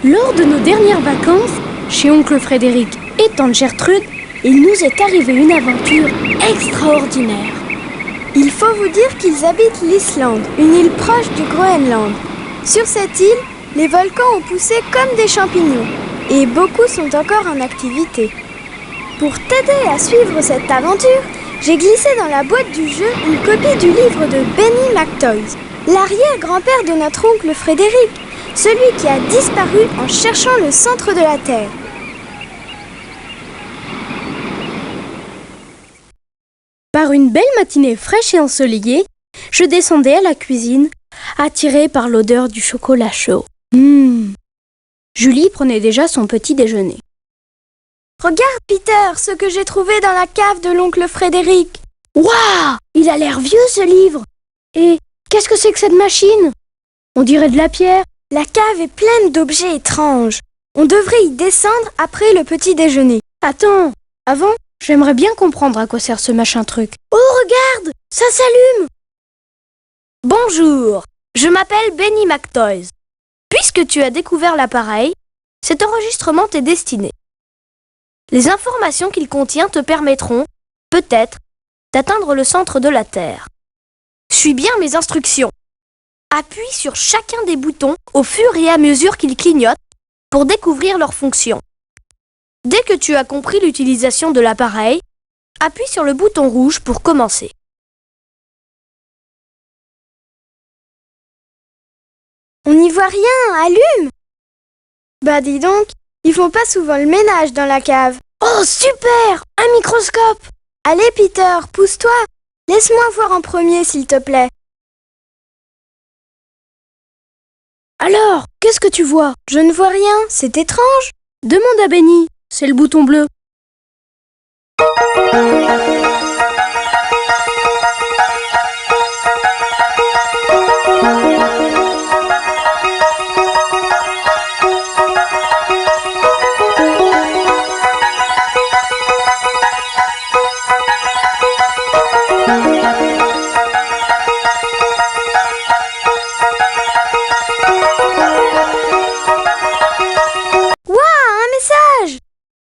Lors de nos dernières vacances, chez oncle Frédéric et tante Gertrude, il nous est arrivé une aventure extraordinaire. Il faut vous dire qu'ils habitent l'Islande, une île proche du Groenland. Sur cette île, les volcans ont poussé comme des champignons et beaucoup sont encore en activité. Pour t'aider à suivre cette aventure, j'ai glissé dans la boîte du jeu une copie du livre de Benny McToys, l'arrière-grand-père de notre oncle Frédéric, celui qui a disparu en cherchant le centre de la Terre. Par une belle matinée fraîche et ensoleillée, je descendais à la cuisine, attirée par l'odeur du chocolat chaud. Julie prenait déjà son petit déjeuner. Regarde, Peter, ce que j'ai trouvé dans la cave de l'oncle Frédéric. Waouh! Il a l'air vieux, ce livre! Et qu'est-ce que c'est que cette machine? On dirait de la pierre. La cave est pleine d'objets étranges. On devrait y descendre après le petit déjeuner. Attends, avant, j'aimerais bien comprendre à quoi sert ce machin truc. Oh, regarde! Ça s'allume! Bonjour, je m'appelle Benny McToys. Puisque tu as découvert l'appareil, cet enregistrement t'est destiné. Les informations qu'il contient te permettront, peut-être, d'atteindre le centre de la Terre. Suis bien mes instructions. Appuie sur chacun des boutons au fur et à mesure qu'ils clignotent pour découvrir leur fonction. Dès que tu as compris l'utilisation de l'appareil, appuie sur le bouton rouge pour commencer. On n'y voit rien, allume! Bah dis donc, ils font pas souvent le ménage dans la cave. Oh super! Un microscope! Allez Peter, pousse-toi! Laisse-moi voir en premier s'il te plaît. Alors, qu'est-ce que tu vois? Je ne vois rien, c'est étrange. Demande à Benny, c'est le bouton bleu.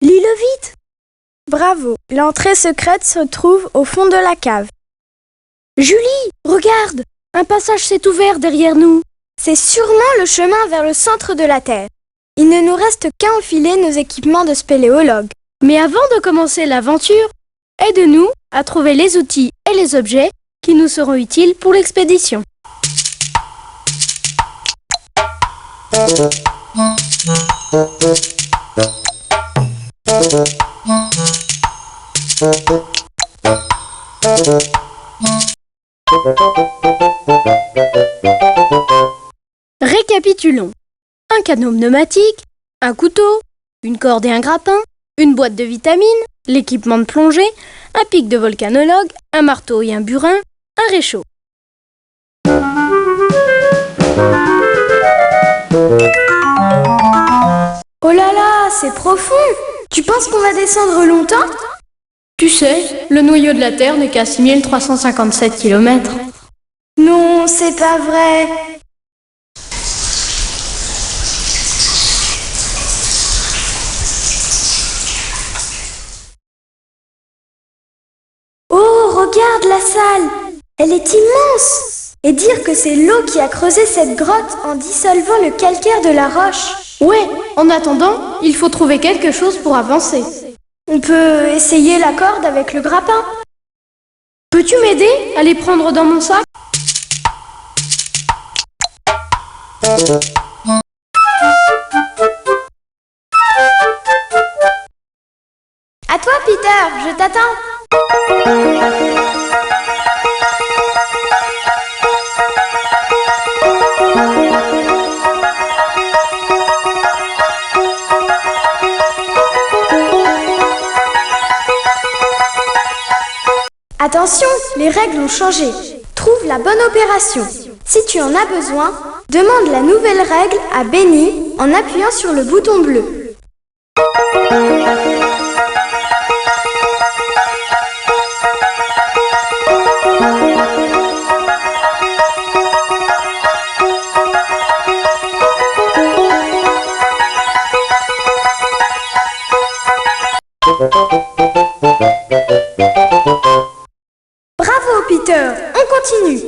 Lis-le vite! Bravo, l'entrée secrète se trouve au fond de la cave. Julie, regarde! Un passage s'est ouvert derrière nous. C'est sûrement le chemin vers le centre de la Terre. Il ne nous reste qu'à enfiler nos équipements de spéléologue. Mais avant de commencer l'aventure, aide-nous à trouver les outils et les objets qui nous seront utiles pour l'expédition. Récapitulons. Un canot pneumatique, un couteau, une corde et un grappin, une boîte de vitamines, l'équipement de plongée, un pic de volcanologue, un marteau et un burin, un réchaud. Oh là là, c'est profond! Tu penses qu'on va descendre longtemps? Tu sais, le noyau de la Terre n'est qu'à 6357 km. Non, c'est pas vrai! Oh, regarde la salle! Elle est immense! Et dire que c'est l'eau qui a creusé cette grotte en dissolvant le calcaire de la roche. Ouais, en attendant, il faut trouver quelque chose pour avancer. On peut essayer la corde avec le grappin. Peux-tu m'aider à les prendre dans mon sac? À toi, Peter, je t'attends. Attention, les règles ont changé. Trouve la bonne opération. Si tu en as besoin, demande la nouvelle règle à Benny en appuyant sur le bouton bleu. Bravo, Peter, on continue.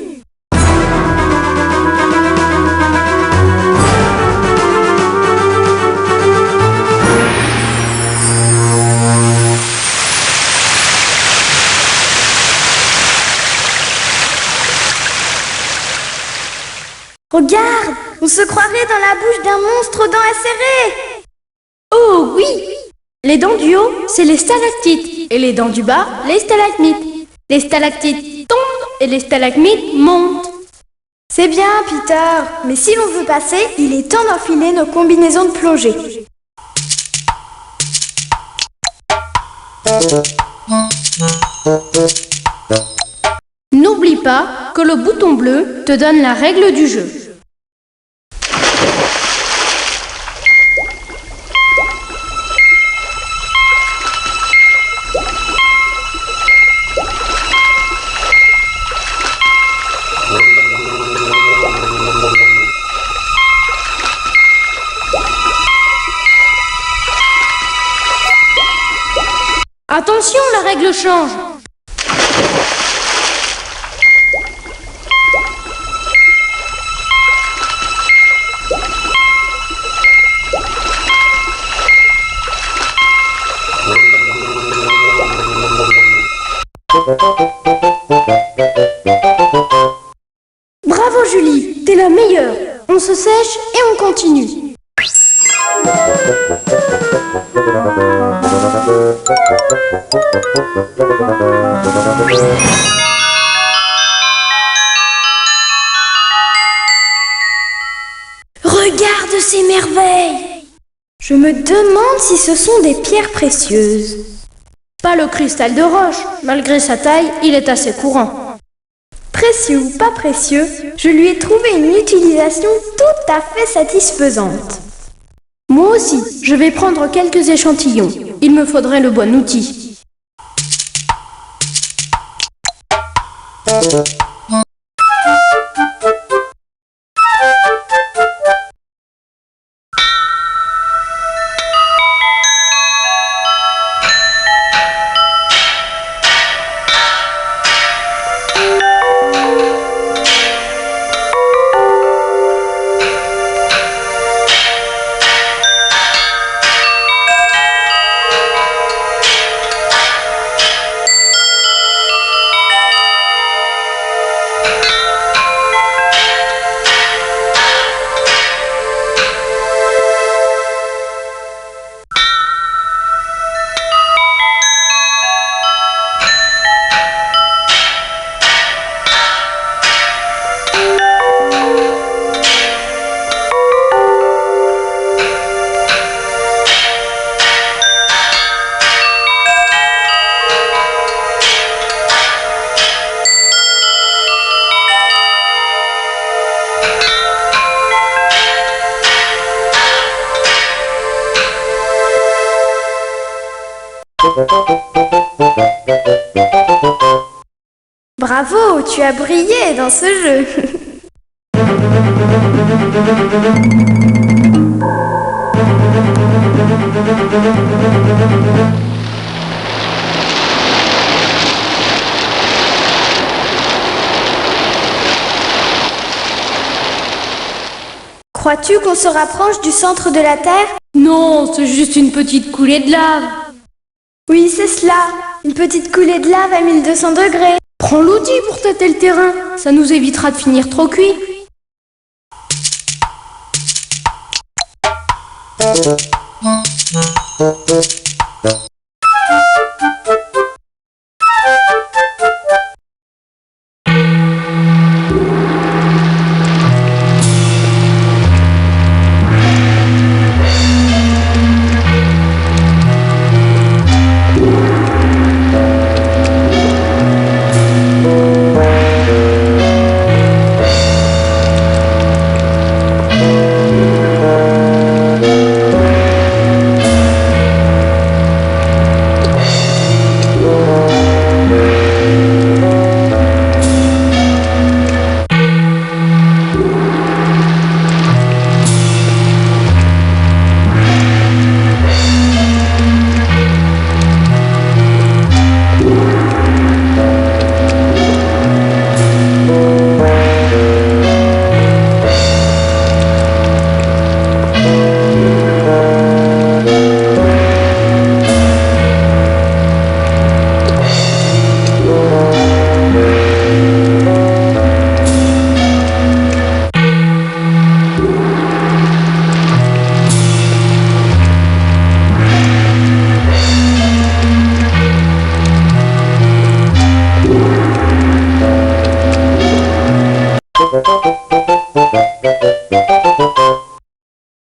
Regarde, on se croirait dans la bouche d'un monstre aux dents acérées. Oh oui! Les dents du haut, c'est les stalactites, et les dents du bas, les stalagmites. Les stalactites tombent et les stalagmites montent. C'est bien, Peter, mais si l'on veut passer, il est temps d'enfiler nos combinaisons de plongée. N'oublie pas que le bouton bleu te donne la règle du jeu. Attention, la règle change. Bravo Julie, t'es la meilleure. On se sèche et on continue. Regarde ces merveilles! Je me demande si ce sont des pierres précieuses. Pas le cristal de roche. Malgré sa taille, il est assez courant. Précieux ou pas précieux, je lui ai trouvé une utilisation tout à fait satisfaisante. Moi aussi, je vais prendre quelques échantillons. Il me faudrait le bon outil. Bravo, tu as brillé dans ce jeu. Crois-tu qu'on se rapproche du centre de la Terre? Non, c'est juste une petite coulée de lave. Oui, c'est cela. Une petite coulée de lave à 1200 degrés. Prends l'outil pour tâter le terrain, ça nous évitera de finir trop cuit.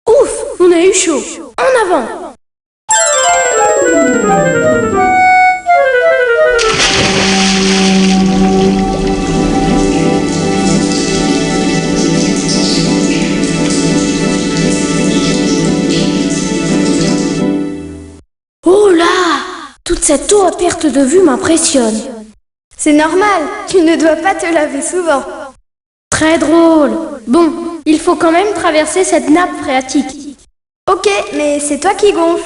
Ouf, on a eu chaud. En avant! Oh là! Toute cette eau à perte de vue m'impressionne. C'est normal, tu ne dois pas te laver souvent. Très drôle. Bon, il faut quand même traverser cette nappe phréatique. Ok, mais c'est toi qui gonfle.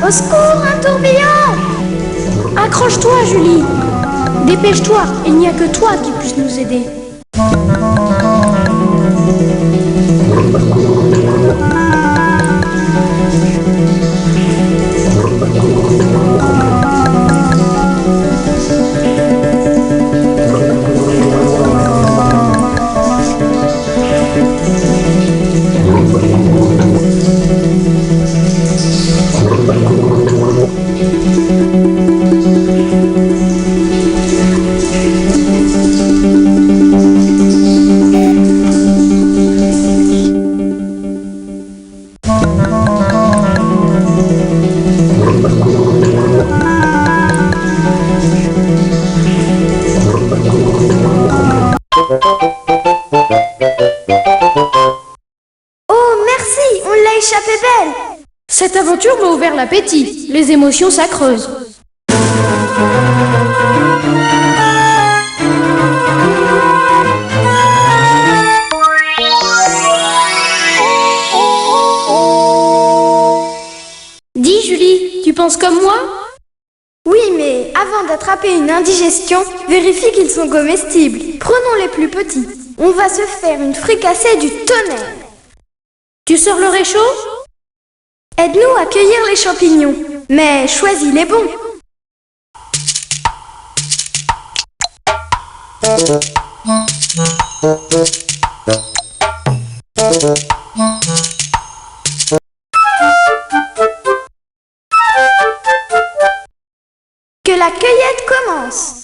Au secours, un tourbillon! Accroche-toi, Julie. Dépêche-toi, il n'y a que toi qui puisse nous aider. Oh, merci, on l'a échappé belle. Cette aventure m'a ouvert l'appétit. Les émotions, ça creuse. Dis, Julie, tu penses comme moi? Oui, mais avant d'attraper une indigestion, vérifie qu'ils sont comestibles. Prenons les plus petits. On va se faire une fricassée du tonnerre. Tu sors le réchaud? Aide-nous à cueillir les champignons, mais choisis les bons. Que la cueillette commence.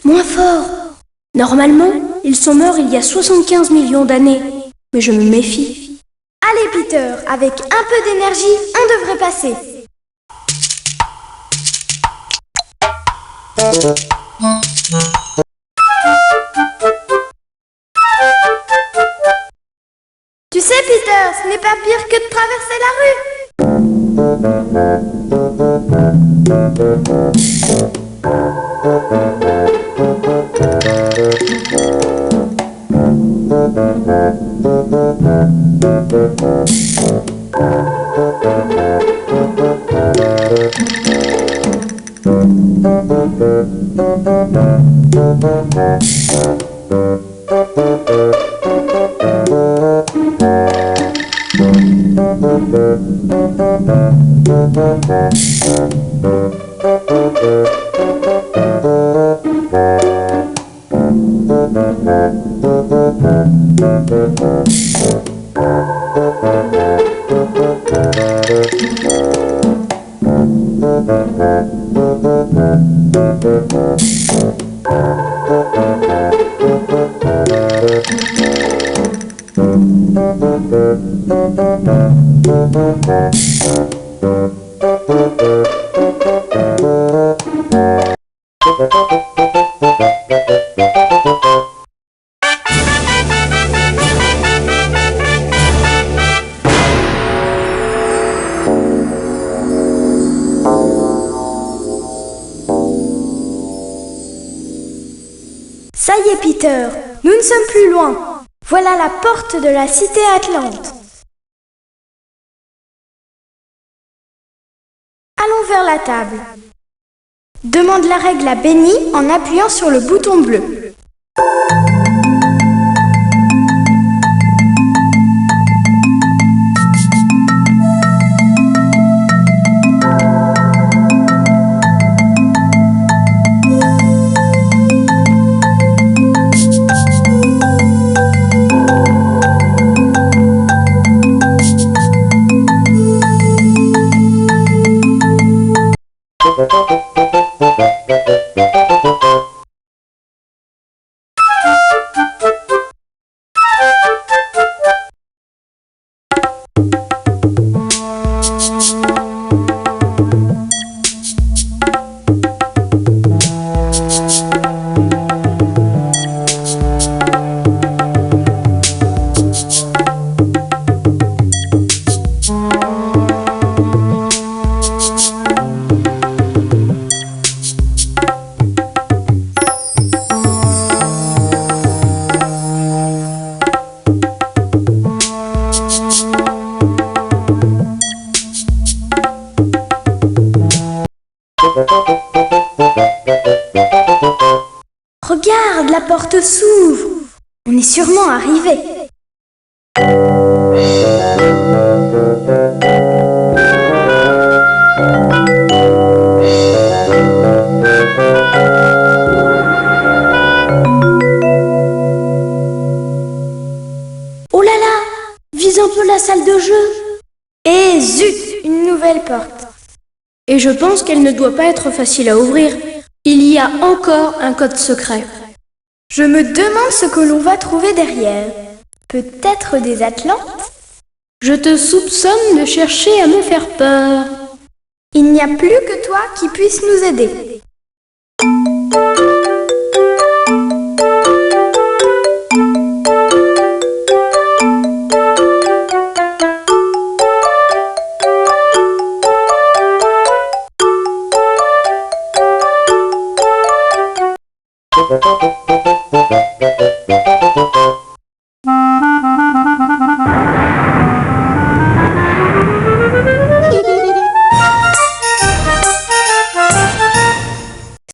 moins fort. Normalement, ils sont morts il y a 75 millions d'années. Mais je me méfie. Allez Peter, avec un peu d'énergie, on devrait passer. Tu sais Peter, ce n'est pas pire que de traverser la rue. Ça y est Peter, nous ne sommes plus loin. Voilà la porte de la cité Atlante. Allons vers la table. Demande la règle à Benny en appuyant sur le bouton bleu. Regarde, la porte s'ouvre. On est sûrement arrivé. Oh là là, vise un peu la salle de jeu. Et zut, une nouvelle porte. Et je pense qu'elle ne doit pas être facile à ouvrir. Il y a encore un code secret. Je me demande ce que l'on va trouver derrière. Peut-être des Atlantes? Je te soupçonne de chercher à me faire peur. Il n'y a plus que toi qui puisse nous aider.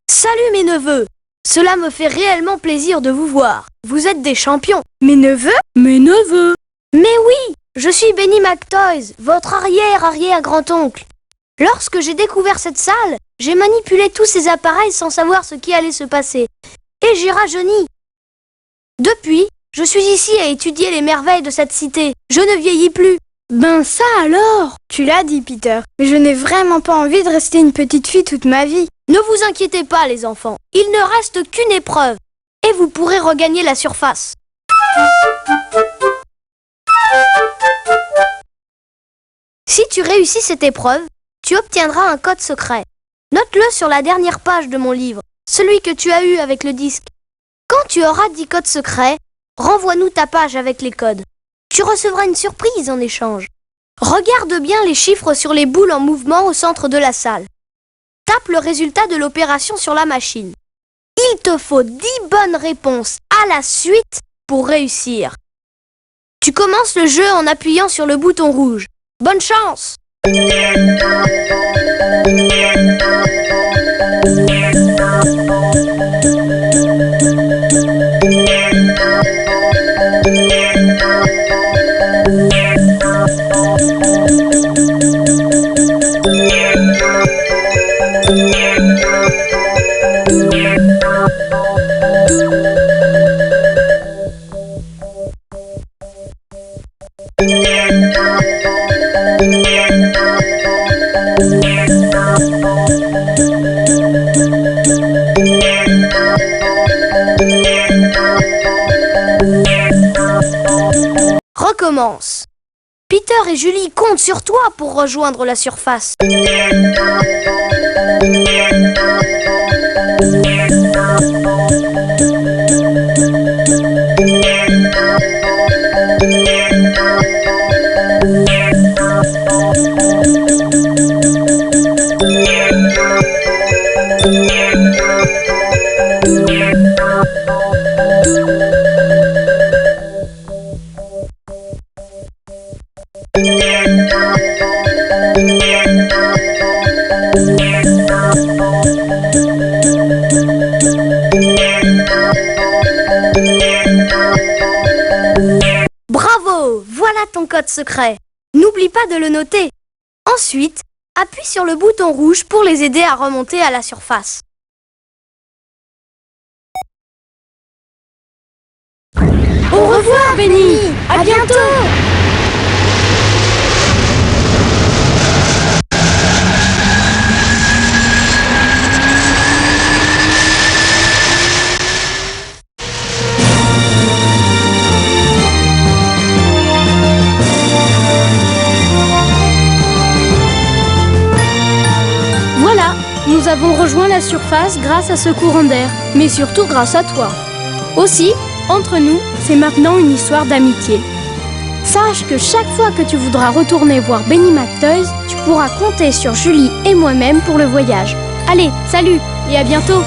Salut mes neveux! Cela me fait réellement plaisir de vous voir. Vous êtes des champions. Mes neveux? Mes neveux! Mais oui! Je suis Benny McToys, votre arrière-arrière-grand-oncle. Lorsque j'ai découvert cette salle, j'ai manipulé tous ces appareils sans savoir ce qui allait se passer. Et j'ai rajeuni. Depuis, je suis ici à étudier les merveilles de cette cité. Je ne vieillis plus. Ben ça alors! Tu l'as dit, Peter, mais je n'ai vraiment pas envie de rester une petite fille toute ma vie. Ne vous inquiétez pas, les enfants. Il ne reste qu'une épreuve. Et vous pourrez regagner la surface. Si tu réussis cette épreuve, tu obtiendras un code secret. Note-le sur la dernière page de mon livre, celui que tu as eu avec le disque. Quand tu auras 10 codes secrets, renvoie-nous ta page avec les codes. Tu recevras une surprise en échange. Regarde bien les chiffres sur les boules en mouvement au centre de la salle. Tape le résultat de l'opération sur la machine. Il te faut 10 bonnes réponses à la suite pour réussir. Tu commences le jeu en appuyant sur le bouton rouge. Bonne chance! Recommence. Peter et Julie comptent sur toi pour rejoindre la surface. Bravo! Voilà ton code secret. N'oublie pas de le noter. Ensuite, appuie sur le bouton rouge pour les aider à remonter à la surface. Au revoir, Benny! À bientôt! Voilà, nous avons rejoint la surface grâce à ce courant d'air, mais surtout grâce à toi. Aussi, entre nous, c'est maintenant une histoire d'amitié. Sache que chaque fois que tu voudras retourner voir Benny McToys, tu pourras compter sur Julie et moi-même pour le voyage. Allez, salut et à bientôt!